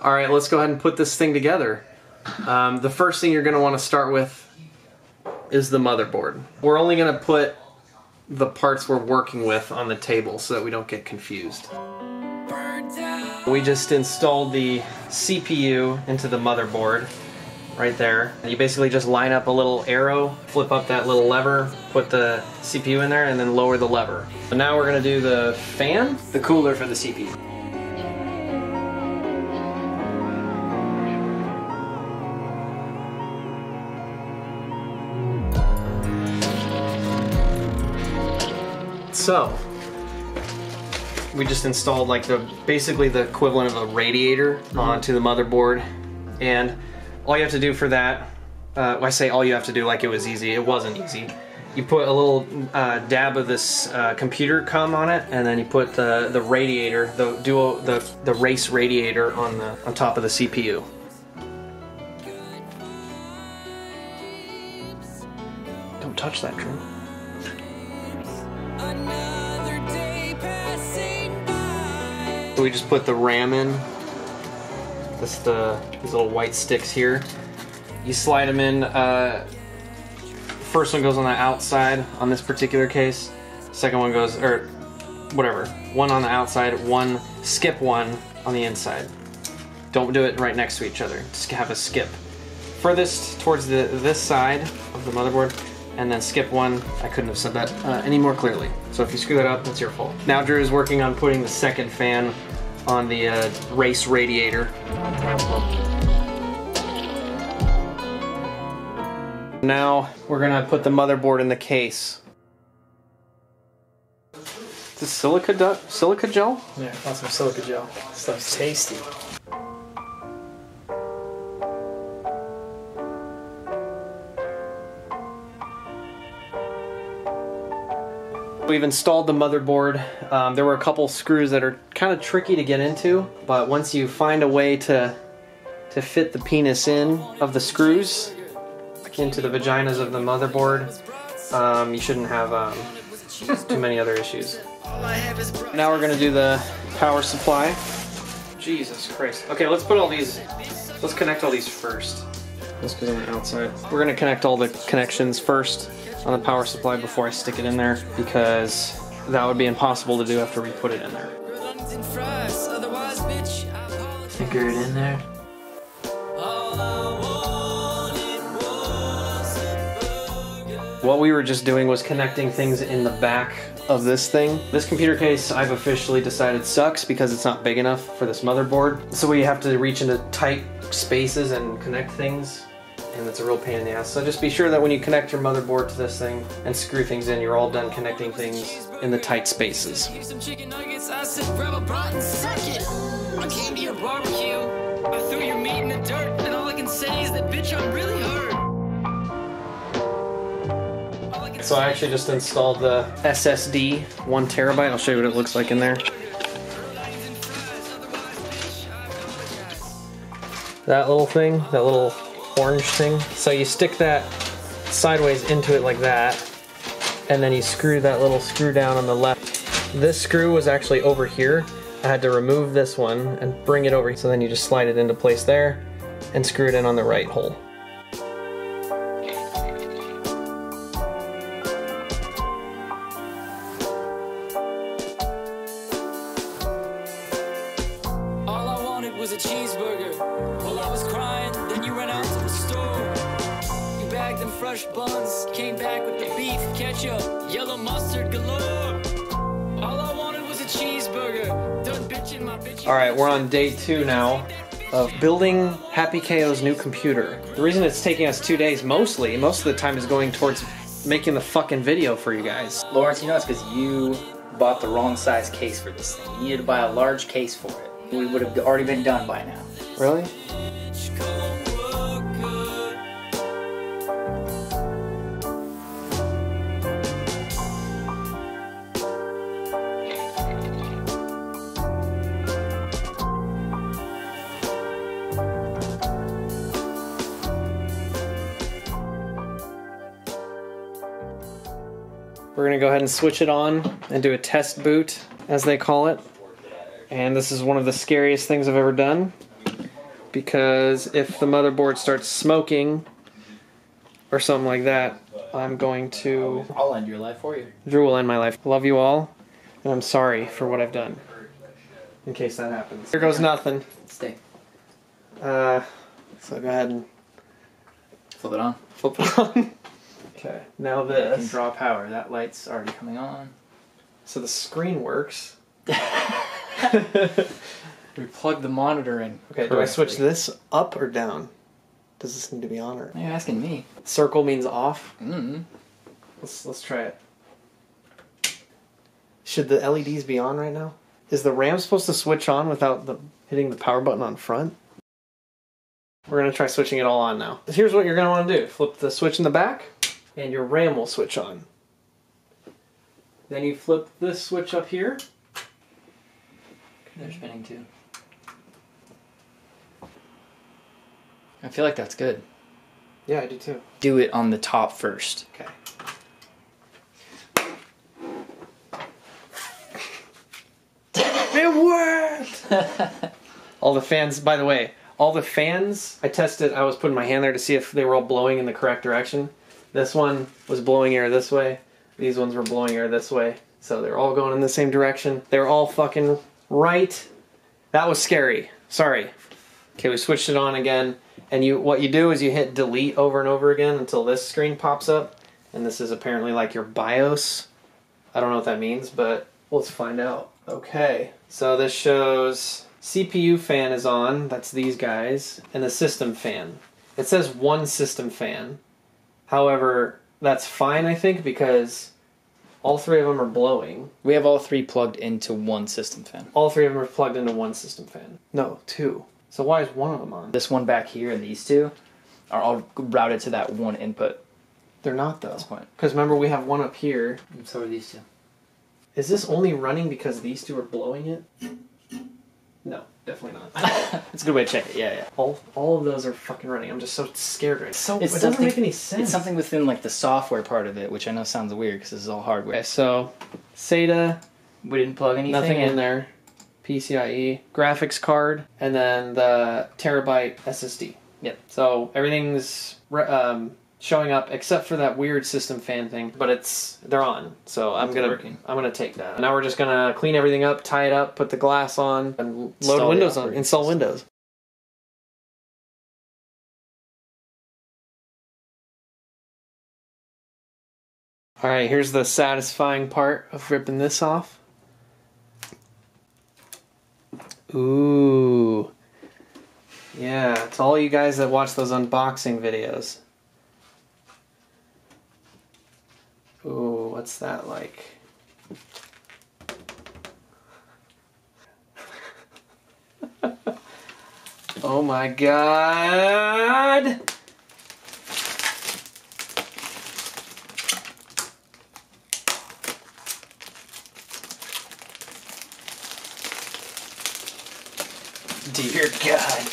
Alright, let's go ahead and put this thing together. The first thing you're going to want to start with is the motherboard. We're only going to put the parts we're working with on the table so that we don't get confused. We just installed the CPU into the motherboard right there. You basically just line up a little arrow, flip up that little lever, put the CPU in there, and then lower the lever. So now we're going to do the fan, the cooler for the CPU. So, we just installed like basically the equivalent of a radiator onto the motherboard, and all you have to do for that, I say all you have to do like it was easy, it wasn't easy. You put a little dab of this computer cum on it, and then you put the radiator, the race radiator on top of the CPU. Don't touch that, Drew. So we just put the RAM in, these little white sticks here. You slide them in, first one goes on the outside on this particular case, second one goes, or whatever, one on the outside, skip one on the inside. Don't do it right next to each other, just have a skip. Furthest towards this side of the motherboard, and then skip one. I couldn't have said that any more clearly. So if you screw that up, that's your fault. Now Drew is working on putting the second fan on the race radiator. Now we're gonna put the motherboard in the case. Is this silica gel? Yeah, I want some silica gel. This stuff's tasty. We've installed the motherboard. There were a couple screws that are kind of tricky to get into, but once you find a way to fit the penis in of the screws into the vaginas of the motherboard, you shouldn't have too many other issues. Now we're going to do the power supply. Jesus Christ. Okay, let's put all these, let's connect all these first. This goes on the outside. We're going to connect all the connections first on the power supply before I stick it in there, because that would be impossible to do after we put it in there. Anchor it in there. What we were just doing was connecting things in the back of this thing. This computer case I've officially decided sucks because it's not big enough for this motherboard. So we have to reach into tight spaces and connect things, and it's a real pain in the ass. So just be sure that when you connect your motherboard to this thing and screw things in, you're all done connecting things in the tight spaces. I came to your barbecue, I threw your meat in the dirt, and all I can say is that bitch, I'm really hurt. So I actually just installed the SSD, 1 terabyte. I'll show you what it looks like in there. That little thing, that little orange thing. So you stick that sideways into it like that, and then you screw that little screw down on the left. This screw was actually over here. I had to remove this one and bring it over. So then you just slide it into place there and screw it in on the right hole. All I wanted was a cheeseburger. While I was crying, then you ran out to the store. You bagged them fresh buns, came back with the beef, ketchup, yellow mustard galore. All I wanted was a cheeseburger. Done bitching my bitch. Alright, we're on day 2 now of building Happy KO's new computer. The reason it's taking us 2 days, most of the time, is going towards making the fucking video for you guys. Lawrence, you know it's because you bought the wrong size case for this thing. You needed to buy a large case for it. We would have already been done by now. Really? We're gonna go ahead and switch it on and do a test boot, as they call it. And this is one of the scariest things I've ever done, because if the motherboard starts smoking or something like that, I'm going to... I'll end your life for you. Drew will end my life. Love you all, and I'm sorry for what I've done, in case that happens. Here goes nothing. Stay. So go ahead and... Flip it on. Flip it on. Okay, now You this. can draw power. That light's already coming on. So the screen works. We plug the monitor in. Okay, do I switch this up or down? Does this need to be on or... You're asking me. Circle means off. Mm-hmm. Let's try it. Should the LEDs be on right now? Is the RAM supposed to switch on without hitting the power button on front? We're going to try switching it all on now. Here's what you're going to want to do. Flip the switch in the back, and your RAM will switch on. Then you flip this switch up here. They're spinning too. I feel like that's good. Yeah, I do too. Do it on the top first. Okay. It worked! All the fans, by the way, all the fans, I tested, I was putting my hand there to see if they were all blowing in the correct direction. This one was blowing air this way. These ones were blowing air this way. So they're all going in the same direction. They're all fucking right. That was scary. Sorry. Okay, we switched it on again. And what you do is you hit delete over and over again until this screen pops up. And this is apparently like your BIOS. I don't know what that means, but let's find out. Okay, so this shows CPU fan is on. That's these guys. And the system fan. It says one system fan. However, that's fine, I think, because all three of them are blowing. We have all three plugged into one system fan. All three of them are plugged into one system fan. No, two. So why is one of them on? This one back here and these two are all routed to that one input. They're not, though. That's fine. Because remember, we have one up here. And so are these two. Is this only running because these two are blowing it? No, definitely not. That's a good way to check it. Yeah, yeah. All of those are fucking running. I'm just so scared right now. So, It's it doesn't something- make any sense. It's something within like the software part of it, which I know sounds weird because this is all hardware. Okay, so SATA, We didn't plug anything. nothing in there. PCIe, graphics card, and then the terabyte SSD. Yep. So everything's showing up except for that weird system fan thing, but they're on. So I'm gonna take that. Now we're just gonna clean everything up, tie it up, put the glass on, and load Windows on. Install Windows. All right, here's the satisfying part of ripping this off. Ooh. Yeah, to all you guys that watch those unboxing videos. Ooh, what's that like? Oh my god! Dear God.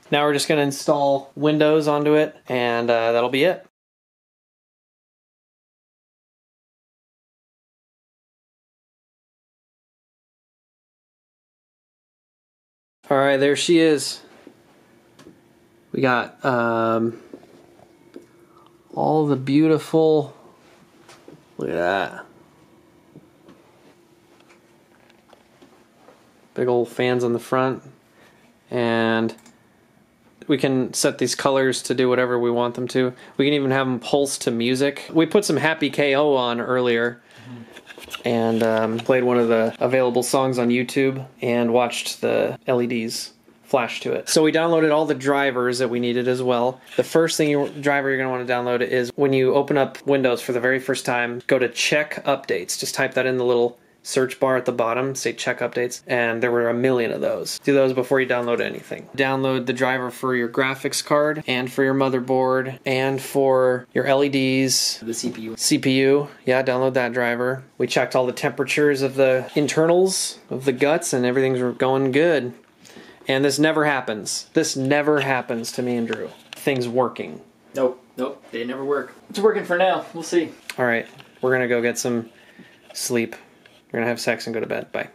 Now we're just going to install Windows onto it, and that'll be it. All right, there she is. We got all the beautiful, look at that. Big old fans on the front, and we can set these colors to do whatever we want them to. We can even have them pulse to music. We put some Happy KO on earlier, and played one of the available songs on YouTube and watched the LEDs flash to it. So we downloaded all the drivers that we needed as well. The first driver you're going to want to download is when you open up Windows for the very first time, go to check updates. Just type that in the little search bar at the bottom, say check updates, and there were a million of those. Do those before you download anything. Download the driver for your graphics card, and for your motherboard, and for your LEDs. The CPU. CPU, yeah, download that driver. We checked all the temperatures of the internals of the guts, and everything's going good. And this never happens. This never happens to me and Drew. Things working. Nope. Nope. They never work. It's working for now. We'll see. All right, we're gonna go get some sleep. We're gonna have sex and go to bed. Bye.